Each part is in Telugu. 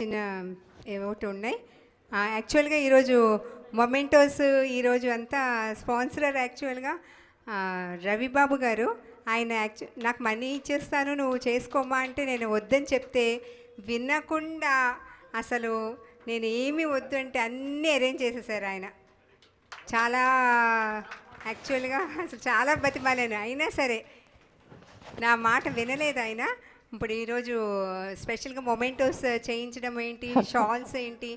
చిన్న ఒకటి ఉన్నాయి. యాక్చువల్గా ఈరోజు మొమెంటోస్ ఈరోజు అంతా స్పాన్సరర్ యాక్చువల్గా రవిబాబు గారు. ఆయన నాకు మనీ ఇచ్చేస్తాను నువ్వు చేసుకోమా అంటే నేను వద్దని చెప్తే వినకుండా అసలు నేను ఏమీ వద్దు అంటే అన్నీ అరేంజ్ చేసేసారు ఆయన. చాలా యాక్చువల్గా అసలు చాలా బతిమాలాను, అయినా సరే నా మాట వినలేదు ఆయన. ఇప్పుడు ఈరోజు స్పెషల్గా మొమెంటోస్ చేయించడం ఏంటి, షాల్స్ ఏంటి,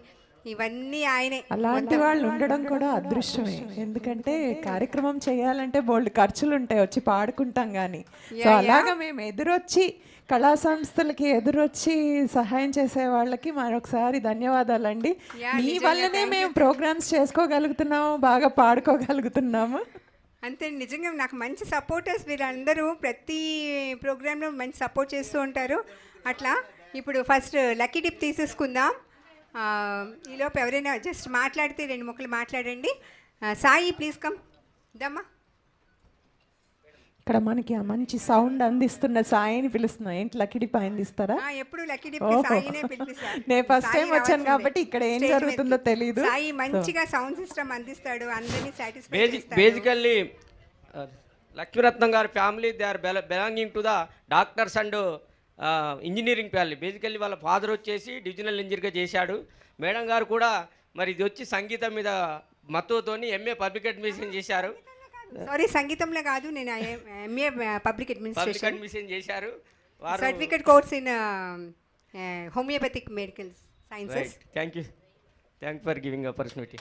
ఇవన్నీ ఆయనే. అలాంటి వాళ్ళు ఉండడం కూడా అదృష్టమే, ఎందుకంటే కార్యక్రమం చేయాలంటే బోల్డ్ ఖర్చులు ఉంటాయి, వచ్చి పాడుకుంటాం కానీ. సో అలాగా మేము ఎదురొచ్చి కళా సంస్థలకి ఎదురొచ్చి సహాయం చేసే వాళ్ళకి మరొకసారి ధన్యవాదాలండి. మీ వల్లనే మేము ప్రోగ్రామ్స్ చేసుకోగలుగుతున్నాము, బాగా పాడుకోగలుగుతున్నాము. అంతే, నిజంగా నాకు మంచి సపోర్టర్స్ వీళ్ళందరూ ప్రతి ప్రోగ్రాంలో మంచి సపోర్ట్ చేస్తూ ఉంటారు. అట్లా ఇప్పుడు ఫస్ట్ లక్కీ డిప్ తీసేసుకుందాం. ఈలోపు ఎవరైనా జస్ట్ మాట్లాడితే 2 ముక్కలు మాట్లాడండి. సాయి ప్లీజ్ కమ్ దమ్మా. ఇక్కడ మనకి మంచి సౌండ్ అందిస్తున్న సాయిని పిలుస్తున్నాం. ఏంటి లక్కీ డిప్ అందిస్తారా? ఎప్పుడు లక్కీ డిప్ సాయినే పిలిపిస్తారు. నేను ఫస్ట్ టైం వచ్చాను కాబట్టి ఇక్కడ ఏం జరుగుతుందో తెలియదు. సాయి మంచిగా సౌండ్ సిస్టమ్ అందిస్తాడు, అందరినీ సాటిస్ఫై చేస్తాడు. బేసికల్లీ లక్ష్మీరత్నం గారి family they are belonging to the doctors and engineering family. Basically వాళ్ళ ఫాదర్ వచ్చేసి డివిజనల్ ఇంజనీర్గా చేశాడు. మేడం గారు కూడా మరి ఇది వచ్చి సంగీతం మీద మత్తుతోని ఎంఏ పబ్లిక్ అడ్మినిస్ట్రేషన్ చేశారు. సారీ, సంగీతంలో కాదు, నేను ఎంఏ పబ్లిక్ అడ్మినిస్ట్రేషన్ చేశారు. Certificate course in homoeopathic medical sciences. Thank you for giving opportunity.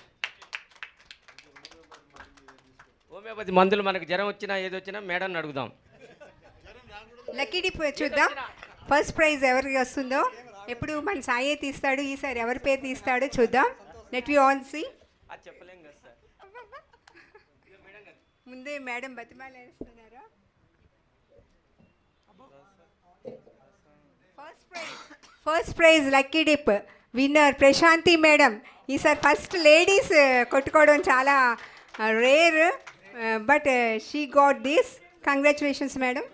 Homeopathy మందులు మనకు జ్వరం వచ్చినా ఏది వచ్చినా మేడం అడుగుదాం. లక్కీ డిప్ చూద్దాం, ఫస్ట్ ప్రైజ్ ఎవరికి వస్తుందో. ఎప్పుడు మన సాయే తీస్తాడు, ఈసారి ఎవరి పేరు తీస్తాడో చూద్దాం. Let we all see. చెప్పలేం కదా సార్, ముందే మేడం బతిమాలేస్తున్నారా. First prize lucky dip winner Prashanthi madam. ఈసారి ఫస్ట్ లేడీస్ కొట్టుకోవడం చాలా rare, but she got this. Congratulations madam.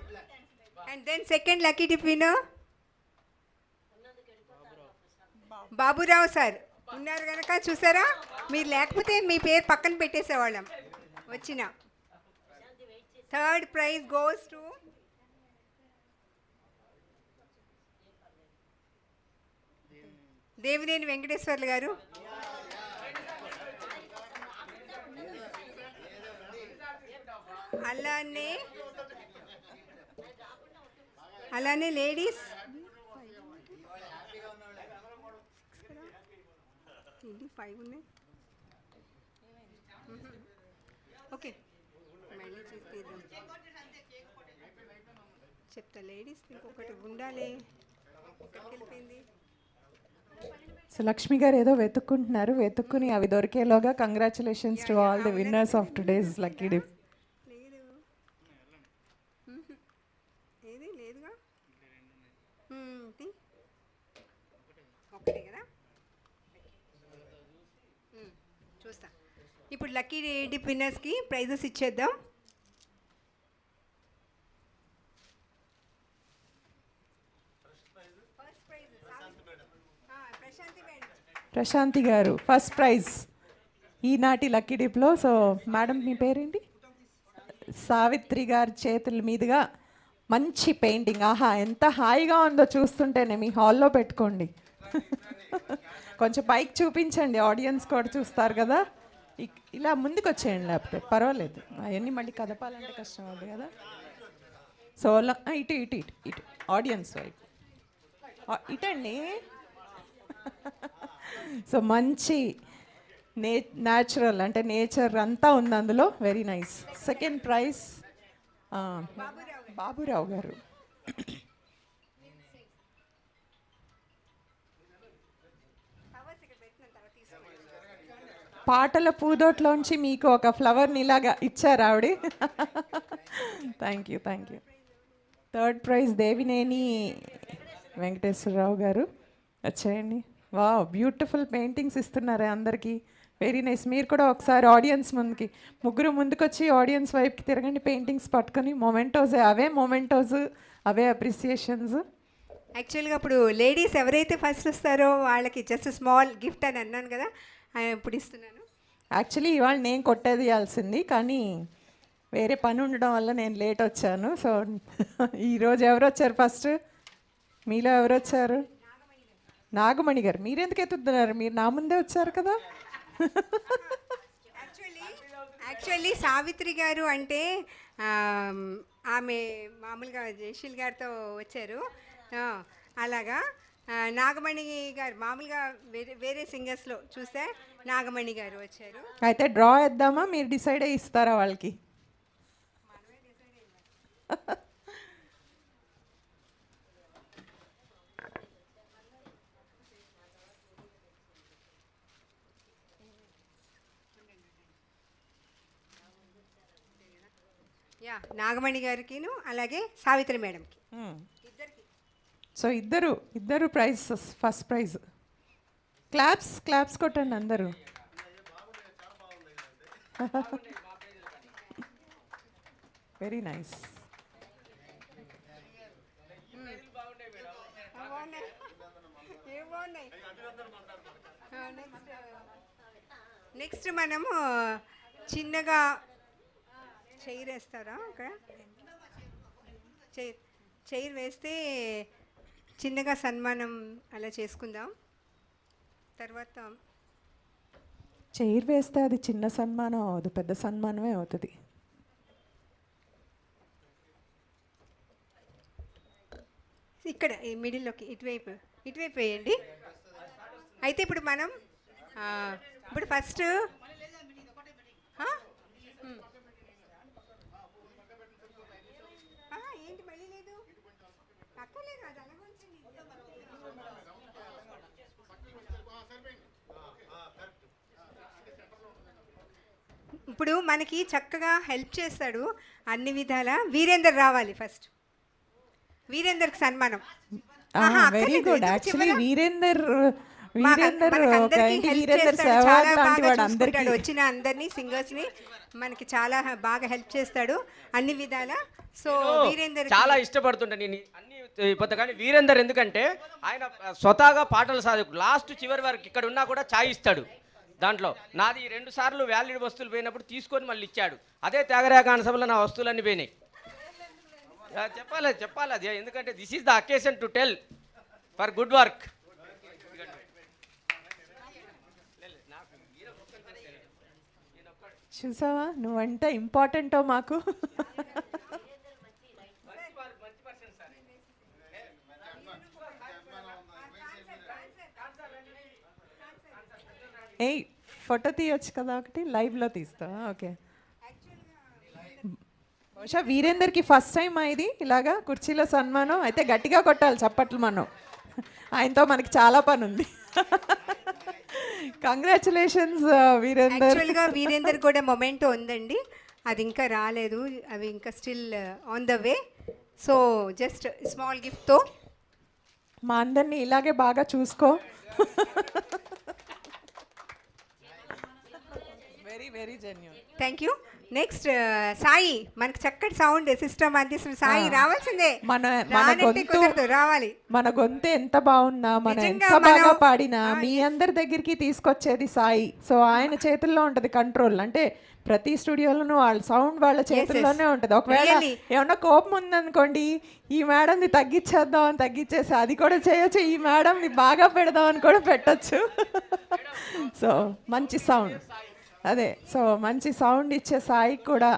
And then second lucky dip winner Baburao sir ఉన్నారు కనుక చూసారా, మీరు లేకపోతే మీ పేరు పక్కన పెట్టేసేవాళ్ళం వచ్చిన. Third prize goes to Devineni Venkateswarlu గారు. అలానే లేడీస్ ఓకే మళ్ళీ చూద్దాం. చెప్తా, లేడీస్ ఇంకొకటి ఉండాలి, ఎక్కడికి వెళ్ళిపోయింది. సో లక్ష్మి గారు ఏదో వెతుక్కుంటున్నారు, వెతుక్కుని అవి దొరికేలోగా congratulations to all the winners of today's lucky dip. ఏది లేదుగా, ఒకటే కదా, చూస్తా. ఇప్పుడు లక్కీ డిప్ విన్నర్స్కి ప్రైజెస్ ఇచ్చేద్దాం. ప్రశాంతి గారు ఫస్ట్ ప్రైజ్ ఈనాటి లక్కీ డిప్లో. సో మేడం మీ పేరేంటి? సావిత్రి గారి చేతుల మీదుగా మంచి పెయింటింగ్. ఆహా, ఎంత హాయిగా ఉందో చూస్తుంటేనే. మీ హాల్లో పెట్టుకోండి. కొంచెం పైకి చూపించండి, ఆడియన్స్ కూడా చూస్తారు కదా. ఇలా ముందుకు వచ్చేయండి, లేకపోతే పర్వాలేదు, అవన్నీ మళ్ళీ కదపాలంటే కష్టం అవుతుంది కదా. సో ఇటు ఇటు ఇటు ఇటు ఆడియన్స్ వైపు ఇటండి. సో మంచి న్యాచురల్ అంటే నేచర్ అంతా ఉంది అందులో. Very nice. Second prize Baburao garu. పాటల పూదోట్లోంచి మీకు ఒక ఫ్లవర్ని ఇలాగా ఇచ్చారు ఆవిడ. Thank you. Third prize Devineni Venkateswararao garu. వచ్చేయండి. వావ్, బ్యూటిఫుల్ పెయింటింగ్స్ ఇస్తున్నారే అందరికీ. Very nice. మీరు కూడా ఒకసారి ఆడియన్స్ ముందుకి, ముగ్గురు ముందుకొచ్చి ఆడియన్స్ వైపుకి తిరగండి, పెయింటింగ్స్ పట్టుకొని. మొమెంటోస్, అవే మొమెంటోస్, అవే అప్రిసియేషన్స్. యాక్చువల్గా ఇప్పుడు లేడీస్ ఎవరైతే ఫస్ట్ వస్తారో వాళ్ళకి జస్ట్ స్మాల్ గిఫ్ట్ అని అన్నాను కదా, ఇప్పుడు ఇస్తున్నాను. యాక్చువల్లీ ఇవాళ నేను కొట్టేదియాల్సింది, కానీ వేరే పని ఉండడం వల్ల నేను లేట్ వచ్చాను. సో ఈరోజు ఎవరు వచ్చారు ఫస్ట్? మీలో ఎవరు వచ్చారు? నాగమణి గారు. మీరెందుకు ఎత్తుతున్నారు? మీరు నా ముందే వచ్చారు కదా. యాక్చువల్లీ సావిత్రి గారు అంటే ఆమె మామూలుగా జయశీల్ గారితో వచ్చారు. అలాగా నాగమణి గారు మామూలుగా వేరే సింగర్స్లో చూస్తే నాగమణి గారు వచ్చారు. అయితే డ్రా వేద్దామా? మీరు డిసైడ్ అయ్యి ఇస్తారా వాళ్ళకి? యా, నాగమణి గారికిను అలాగే సావిత్రి మేడంకి. సో ఇద్దరు ప్రైజ్, ఫస్ట్ ప్రైజ్. క్లాప్స్ కొట్టండి అందరూ. Very nice. నెక్స్ట్ మనము చిన్నగా చైర్ వేస్తారా? అక్కడ చైర్ వేస్తే చిన్నగా సన్మానం అలా చేసుకుందాం. తర్వాత చైర్ వేస్తే అది చిన్న సన్మానం అవ్వదు, పెద్ద సన్మానమే అవుతుంది. ఇక్కడ ఈ మిడిల్లోకి ఇటువైపు వేయండి. అయితే ఇప్పుడు మనం ఇప్పుడు ఫస్ట్ ఏంటి మళ్ళీ లేదు అక్కలేదు, అది అలాగే ఉంచండి. ఇప్పుడు మనకి చక్కగా హెల్ప్ చేస్తాడు అన్ని విధాల వీరేందర్ రావాలి ఫస్ట్. వీరేందర్కి సన్మానం. Very good. యాక్చువల్లీ వీరేందర్ వచ్చిన అందరినీ సింగర్స్ని మనకి చాలా బాగా హెల్ప్ చేస్తాడు అన్ని విధాల. సో వీరేందర్ చాలా ఇష్టపడుతుంటా నేను అన్ని పోతా, కానీ వీరేందర్ ఎందుకంటే ఆయన స్వతహాగా పాటలు సాధకుడు. లాస్ట్ చివరి వరకు ఇక్కడ ఉన్నా కూడా ఛాయ్ ఇస్తాడు. దాంట్లో నాది 2 సార్లు వ్యాలిడ్ వస్తువులు పోయినప్పుడు తీసుకొని మళ్ళీ ఇచ్చాడు. అదే త్యాగరాగాన సభలో నా వస్తువులన్నీ పోయినాయి. చెప్పాలి అది, ఎందుకంటే this is the occasion to tell for good work. చూసావా నువ్వంటే ఇంపార్టెంటో మాకు. ఏయ్ ఫోటో తీయొచ్చు కదా, ఒకటి లైవ్లో తీస్తావా? ఓకే. బహుశా వీరేందర్కి ఫస్ట్ టైం ఇది ఇలాగా కుర్చీలో సన్మానం. అయితే గట్టిగా కొట్టాలి చప్పట్లు మనం. ఆయనతో మనకి చాలా పని ఉంది. కంగ్రాచులేషన్స్ వీరేందర్. యాక్చువల్గా వీరేందర్ కూడా మొమెంటో ఉందండి, అది ఇంకా రాలేదు, అవి ఇంకా still on the way. So just small గిఫ్ట్తో మా అందరినీ ఇలాగే బాగా చూసుకో. Very very genuine. Thank you. Next Sai, మనకి చక్కటి సౌండ్ సిస్టమ్ అందిస్తున్న సాయి రావాల్సిందే. రావాలి. మన గొంతు ఎంత బాగున్నా, మనం ఎంత బాగా పాడినా మీ అందరి దగ్గరికి తీసుకొచ్చేది సాయి. సో ఆయన చేతుల్లో ఉంటది కంట్రోల్. అంటే ప్రతి స్టూడియోలోనూ వాళ్ళ సౌండ్ వాళ్ళ చేతుల్లోనే ఉంటుంది. ఒకవేళ ఏమన్నా కోపం ఉందనుకోండి, ఈ మేడంని తగ్గించేద్దాం అని తగ్గించేసి అది కూడా చేయొచ్చు, ఈ మేడంని బాగా పెడదాం అని కూడా పెట్టచ్చు. సో మంచి సౌండ్, అదే సో మంచి సౌండ్ ఇచ్చే సాయికి కూడా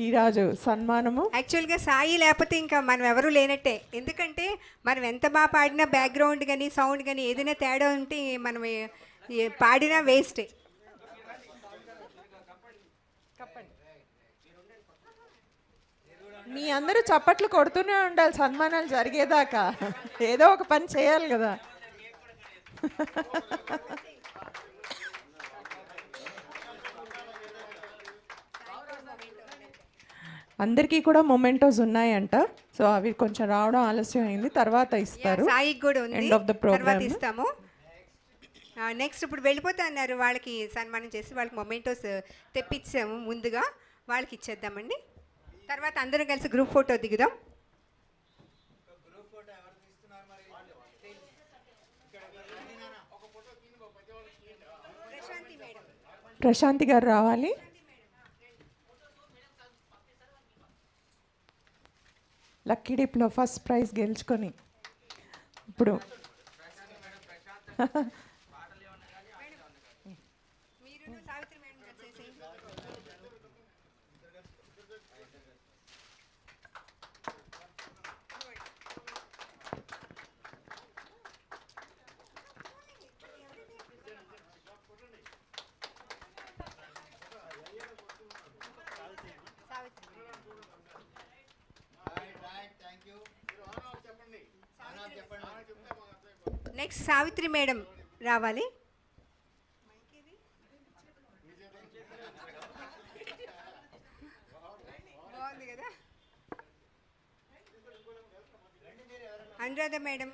ఈరోజు సన్మానము. యాక్చువల్గా సాయి లేకపోతే ఇంకా మనం ఎవరూ లేనట్టే. ఎందుకంటే మనం ఎంత బాగా పాడినా బ్యాక్గ్రౌండ్ కానీ సౌండ్ కానీ ఏదైనా తేడా ఉంటే మనం పాడినా వేస్టే. మీ అందరూ చప్పట్లు కొడుతూనే ఉండాలి సన్మానాలు జరిగేదాకా. ఏదో ఒక పని చేయాలి కదా. అందరికీ కూడా మొమెంటోస్ ఉన్నాయంట. సో అవి కొంచెం రావడం ఆలస్యం అయింది, తర్వాత ఇస్తారు. సాయికి కూడా ఉంది, ఎండ్ ఆఫ్ ద ప్రోగ్రామ్ ఇస్తాము. నెక్స్ట్ ఇప్పుడు వెళ్ళిపోతా అన్నారు, వాళ్ళకి సన్మానం చేసి వాళ్ళకి మొమెంటోస్ తెప్పించాము ముందుగా, వాళ్ళకి ఇచ్చేద్దామండి. తర్వాత అందరం కలిసి గ్రూప్ ఫోటో దిగుదాం. ప్రశాంతి గారు రావాలి. లక్కీ డిప్లో ఫస్ట్ ప్రైజ్ గెలుచుకొని ఇప్పుడు మీరు సావిత్రి మేడం గారు చేసేయండి. నెక్స్ట్ సావిత్రి మేడం రావాలి. బాగుంది కదా. అనురాధ మేడం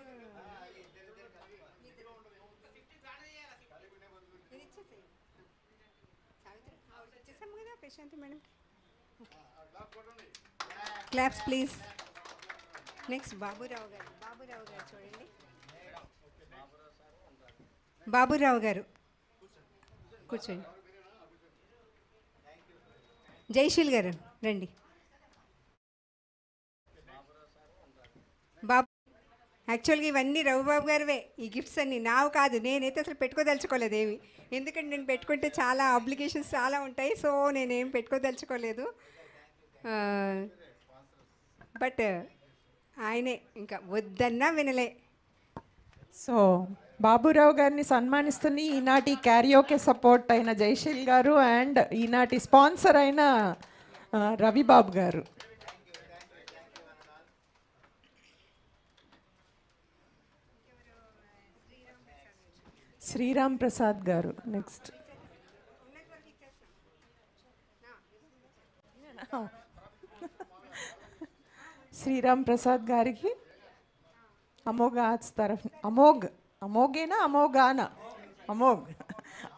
వచ్చేసాము కదా. Prashanti madam claps please. Next Baburao garu. Baburao గారు చూడండి. బాబురావు గారు కూర్చోండి. జైశీల్ గారు రండి. బాబు యాక్చువల్గా ఇవన్నీ రవిబాబు గారివే. ఈ గిఫ్ట్స్ అన్నీ నావు కాదు. నేనైతే అసలు పెట్టుకోదలుచుకోలేదు ఏమి. ఎందుకంటే నేను పెట్టుకుంటే చాలా అబ్లిగేషన్స్ చాలా ఉంటాయి. సో నేనేం పెట్టుకోదలుచుకోలేదు. బట్ ఆయనే ఇంకా వద్దన్నా వినలే. సో బాబురావు గారిని సన్మానిస్తుంది ఈనాటి క్యారియోకే సపోర్ట్ అయిన జైశీల్ గారు అండ్ ఈనాటి స్పాన్సర్ అయిన రవిబాబు గారు. శ్రీరామ్ ప్రసాద్ గారు నెక్స్ట్. శ్రీరామ్ ప్రసాద్ గారికి అమోఘ ఆర్ట్స్ తరఫు అమోఘ్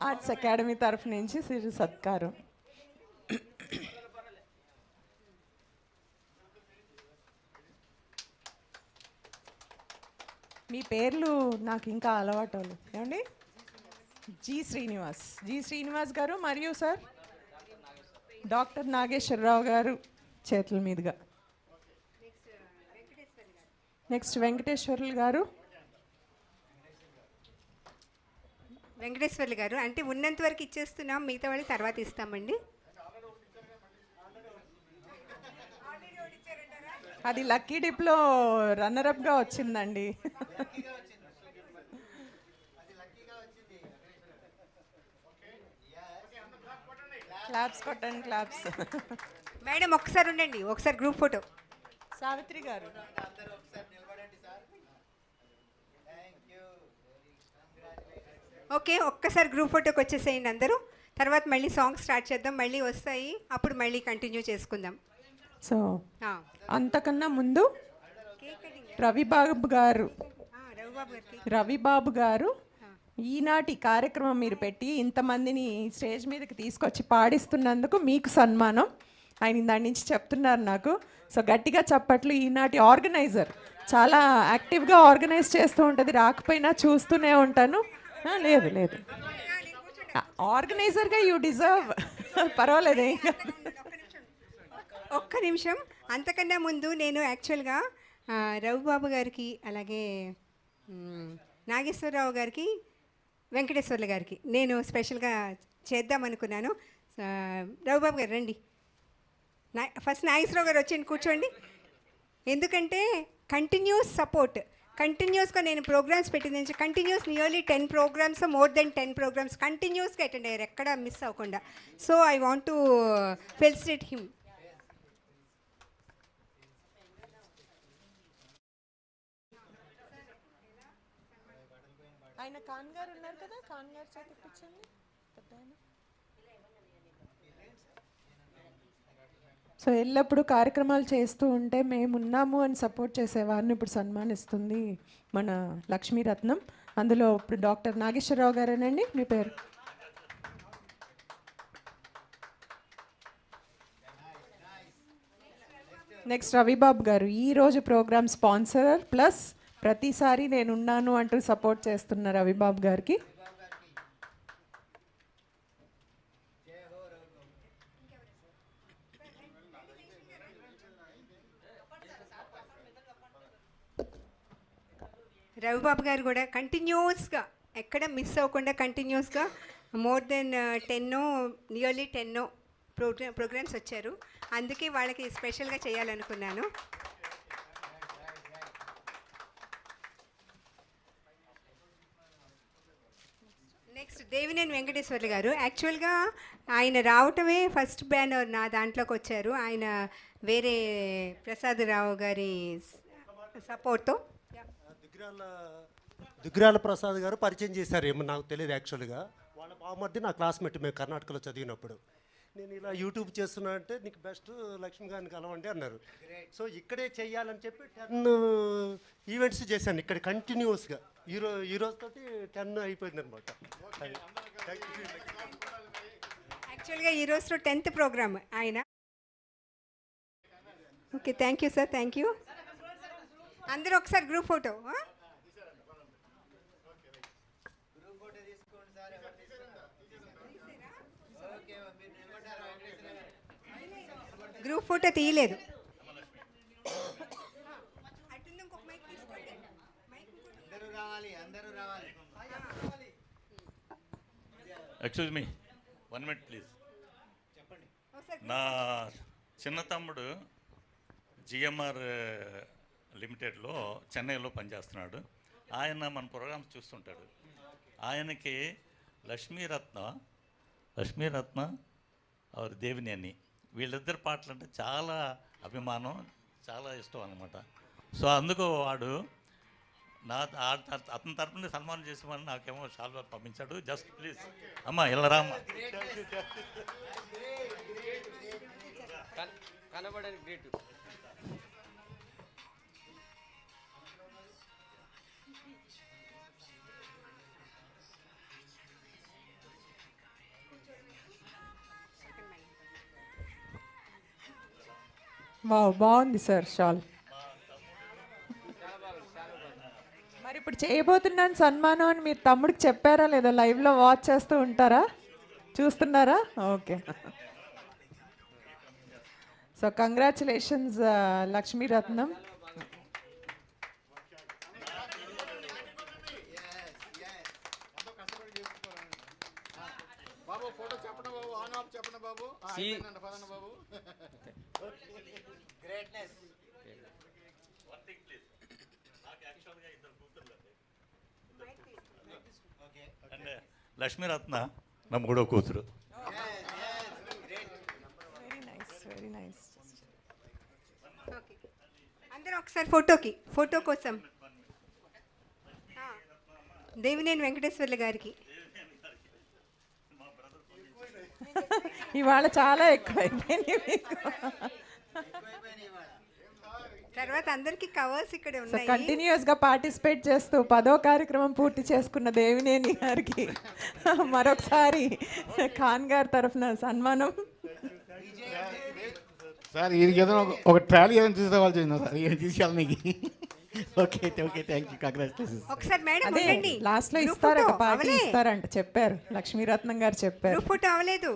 ఆర్ట్స్ అకాడమీ తరఫు నుంచి సిరి సత్కారం. మీ పేర్లు నాకు ఇంకా అలవాటు ఏమండి. జి శ్రీనివాస్ గారు మరియు సార్ డాక్టర్ నాగేశ్వరరావు గారు చేతుల మీదుగా. నెక్స్ట్ వెంకటేశ్వర్లు గారు. వెంకటేశ్వర్లు గారు అంటే ఉన్నంత వరకు ఇచ్చేస్తున్నాం, మిగతా వాళ్ళు తర్వాత ఇస్తామండి. అది లక్కీ డిప్లో రన్నరప్గా వచ్చిందండి. క్లాప్స్ కొట్టండి, క్లాప్స్. మేడం ఒక్కసారి ఉండండి, ఒకసారి గ్రూప్ ఫోటో. సావిత్రి గారు ఓకే, ఒక్కసారి గ్రూప్ ఫోటోకి వచ్చేసేయండి అందరూ. తర్వాత మళ్ళీ సాంగ్ స్టార్ట్ చేద్దాం, మళ్ళీ వస్తాయి, అప్పుడు మళ్ళీ కంటిన్యూ చేసుకుందాం. సో అంతకన్నా ముందు రవిబాబు గారు ఈనాటి కార్యక్రమం మీరు పెట్టి ఇంతమందిని స్టేజ్ మీదకి తీసుకొచ్చి పాడిస్తున్నందుకు మీకు సన్మానం. ఆయన దాని నుంచి చెప్తున్నారు నాకు. సో గట్టిగా చప్పట్లు. ఈనాటి ఆర్గనైజర్ చాలా యాక్టివ్గా ఆర్గనైజ్ చేస్తూ ఉంటుంది, రాకపోయినా చూస్తూనే ఉంటాను. లేదు ఆర్గనైజర్గా యూ డిజర్వ్. పర్వాలేదు. ఒక్క నిమిషం. అంతకన్నా ముందు నేను యాక్చువల్గా రవిబాబు గారికి అలాగే నాగేశ్వరరావు గారికి వెంకటేశ్వర్ల గారికి నేను స్పెషల్గా చేద్దామనుకున్నాను. రవిబాబు గారు రండి. ఫస్ట్ నాగేశ్వరరావు గారు వచ్చి కూర్చోండి. ఎందుకంటే కంటిన్యూస్ సపోర్ట్, కంటిన్యూస్గా నేను ప్రోగ్రామ్స్ పెట్టింది continuous nearly 10 programs, more than 10 programs కంటిన్యూస్గా అటెండ్ అయ్యారు, ఎక్కడ మిస్ అవ్వకుండా. So I want to felicitate him. ఆయన ఖాన్ గారు ఉన్నారు కదా, ఖాన్ గారు చేతికిచ్చండి. సో ఎల్లప్పుడూ కార్యక్రమాలు చేస్తూ ఉంటే మేమున్నాము అని సపోర్ట్ చేసేవారిని ఇప్పుడు సన్మానిస్తుంది మన లక్ష్మీరత్నం. అందులో ఇప్పుడు డాక్టర్ నాగేశ్వరరావు గారేనండి మీ పేరు. నెక్స్ట్ రవిబాబు గారు ఈరోజు ప్రోగ్రామ్ స్పాన్సర్ ప్లస్ ప్రతిసారి నేనున్నాను అంటూ సపోర్ట్ చేస్తున్న రవిబాబు గారికి. రవిబాబు గారు కూడా కంటిన్యూస్గా ఎక్కడ మిస్ అవ్వకుండా కంటిన్యూస్గా మోర్ దెన్ 10 నియర్లీ 10 ప్రోగ్రామ్స్ వచ్చారు. అందుకే వాళ్ళకి స్పెషల్గా చేయాలనుకున్నాను. నెక్స్ట్ దేవినేని వెంకటేశ్వర్లు గారు. యాక్చువల్గా ఆయన రావటమే ఫస్ట్ బ్యానర్ నా దాంట్లోకి వచ్చారు. ఆయన వేరే ప్రసాదరావు గారి సపోర్ట్తో. దుగ్గిరాల ప్రసాద్ గారు పరిచయం చేశారు, ఏమో నాకు తెలియదు. యాక్చువల్గా వాళ్ళ బావమరిది నా క్లాస్మేట్, మేము కర్ణాటకలో చదివినప్పుడు. నేను ఇలా యూట్యూబ్ చేస్తున్నా అంటే నీకు బెస్ట్ లక్ష్మి గారిని కలవండి అన్నారు. సో ఇక్కడే చెయ్యాలని చెప్పి 10 ఈవెంట్స్ చేశాను ఇక్కడ కంటిన్యూస్గా. ఈ రోజుతోటి 10 అయిపోయింది అనమాట. యాక్చువల్గా ఈ రోజు 10th ప్రోగ్రామ్ ఆయన. Okay, thank you sir, thank you. అందరూ ఒకసారి గ్రూప్ ఫోటో. గ్రూప్ ఫోటో తీయలేదు. Excuse me 1 minute please. నా చిన్న తమ్ముడు జిఎంఆర్ లిమిటెడ్లో చెన్నైలో పనిచేస్తున్నాడు. ఆయన మన ప్రోగ్రామ్స్ చూస్తుంటాడు. ఆయనకి లక్ష్మీరత్న ఆవిడ దేవినేని వీళ్ళిద్దరు పాటలు అంటే చాలా అభిమానం, చాలా ఇష్టం అనమాట. సో అందుకు వాడు అతని తరపున సన్మానం చేసేవాడిని నాకేమో చాలా పంపించాడు. జస్ట్ ప్లీజ్ అమ్మా ఇలా రామ్మా. కనబడని గ్రేట్. వావ్, బాగుంది సార్ షాల్. మరి ఇప్పుడు చేయబోతున్నాను సన్మానం అని మీరు తమ్ముడికి చెప్పారా లేదా? లైవ్లో వాచ్ చేస్తూ ఉంటారా, చూస్తున్నారా? ఓకే. So congratulations Lakshmiratnam. అంటే లక్ష్మీరత్న నా మూడో కూతురు. Very nice, very nice. అందరూ ఒకసారి ఫోటో కోసం దేవినేని వెంకటేశ్వర్లు గారికి. ఇవాళ చాలా ఎక్కువైపోయింది మీకు. తర్వాత అందరికి కవర్స్ ఇక్కడ ఉన్నాయి. కంటిన్యూస్గా పార్టిసిపేట్ చేస్తూ 10వ కార్యక్రమం పూర్తి చేసుకున్న దేవినేని గారికి మరొకసారి ఖాన్ గారి తరఫున సన్మానం. సార్ వీరికి ఏదైనా ఒక ట్రాలీ ఏదైనా తీసుకురావాల్సి సార్, ఏం తీసుకెళ్ళి నీకు. Okay okay, thank you, congratulations. ఒకసారి మేడం అదే లాస్ట్ లో ఇస్తారు, ఒక పార్టీ ఇస్తారంట చెప్పారు, లక్ష్మీరత్నం గారు చెప్పారు. ఫోటో అవ్వలేదు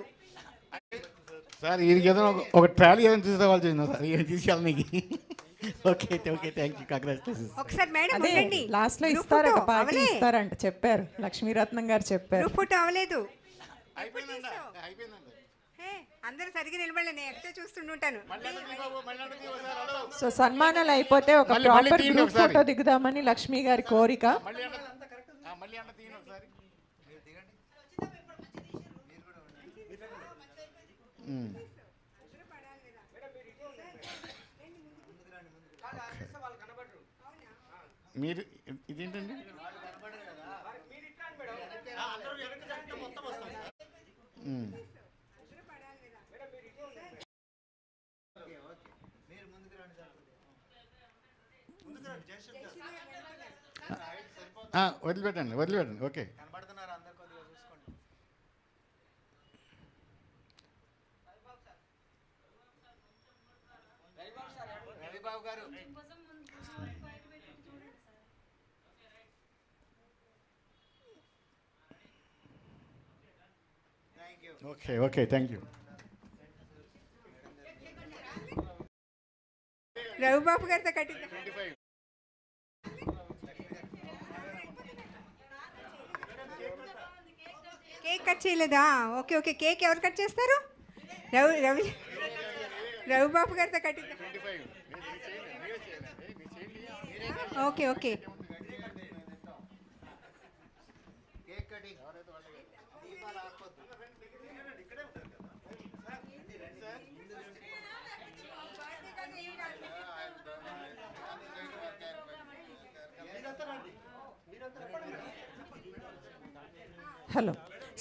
సార్ వీరికి ఏదైనా ఒక ట్రాలీ ఏదైనా తీసుకురావాల్సి సార్, ఏం తీసుకెళ్ళి నీకు. Okay okay, thank you, congratulations. ఒకసారి మేడం అదే లాస్ట్ లో ఇస్తారు, ఒక పార్టీ ఇస్తారంట చెప్పారు, లక్ష్మీరత్నం గారు చెప్పారు. ఫోటో అవ్వలేదు. అందరూ సరిగ్గా నిలబడలే, నేను ఎక్కడ చూస్తుంటాను. సో సన్మానాలు అయిపోతే ఒక ప్రాపర్ గ్రూప్ ఫోటో దిగుదామని లక్ష్మీ గారి కోరిక. మీరు ఇదేంటండి? వదిలిపెట్టండి okay. Okay, thank you. Ravibabu గారితో కట్టిద్దాం. కేక్ కట్ చేయలేదా? ఓకే ఓకే, కేక్ ఎవరు కట్ చేస్తారు? రవి రవిబాబు గారితో కట్టిద్దాం. Okay okay. హలో.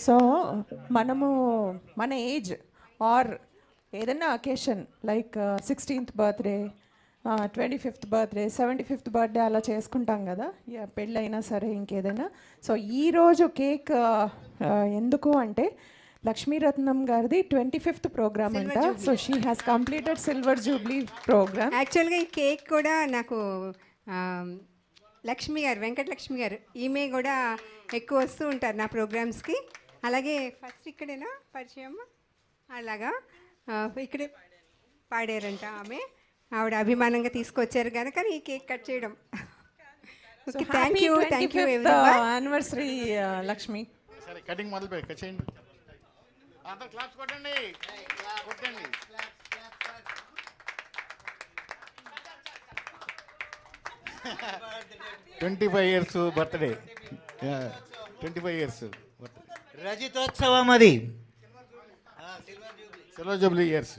సో మనము మన ఏజ్ ఆర్ ఏదైనా occasion like 16th birthday, 25th birthday, 75th birthday అలా చేసుకుంటాం కదా, పెళ్ళైనా సరే ఇంకేదైనా. సో ఈరోజు కేక్ ఎందుకు అంటే లక్ష్మీరత్నం గారిది 25th ప్రోగ్రామ్ అంట. So she has completed silver jubilee program. యాక్చువల్గా ఈ కేక్ కూడా నాకు లక్ష్మి గారు, వెంకటలక్ష్మి గారు, ఈమె కూడా ఎక్కువ వస్తూ ఉంటారు నా ప్రోగ్రామ్స్కి. అలాగే ఫస్ట్ ఇక్కడేనా పరిచయం, అలాగా ఇక్కడే పాడారంట ఆమె. ఆవిడ అభిమానంగా తీసుకొచ్చారు కనుక ఈ కేక్ కట్ చేయడం. Okay, thank you anniversary Lakshmi. సరే కటింగ్ మొదలు పెట్టి కట్ చేయండి. అందరు క్లాప్స్ కొట్టండి, కొట్టండి. ట్వంటీ 25 years బర్త్డే, 25 years రజితోత్సవం అది. Silver jubilee years.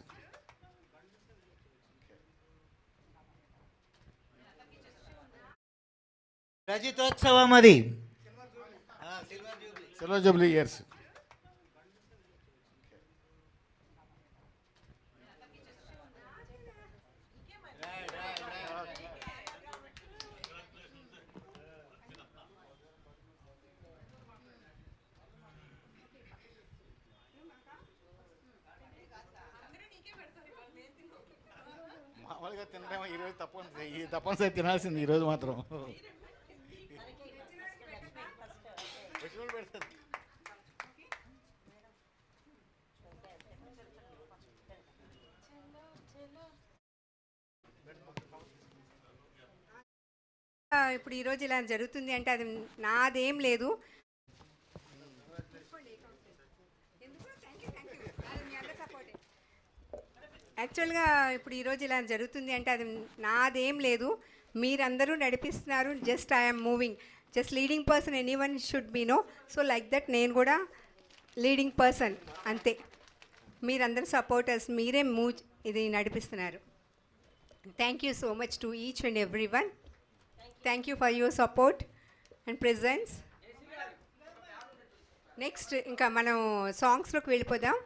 రజితోత్సవం అది. Silver jubilee years. మామూలుగా తినడమో ఈరోజు తప్పనిసరి తినాల్సింది ఈరోజు మాత్రం. ఇప్పుడు ఈరోజు ఇలా జరుగుతుంది అంటే అది నాదేం లేదు. యాక్చువల్గా ఇప్పుడు ఈరోజు ఇలా జరుగుతుంది అంటే అది నాదేం లేదు, మీరందరూ నడిపిస్తున్నారు. Just I'm moving, just leading person. Anyone should be know. So like that నేను కూడా లీడింగ్ పర్సన్ అంతే. మీరందరూ సపోర్టర్స్, మీరే మూవ్ ఇది నడిపిస్తున్నారు. Thank you so much to each and every one. Thank you for your support and presence. Next ఇంకా మనం సాంగ్స్లోకి వెళ్ళిపోదాం.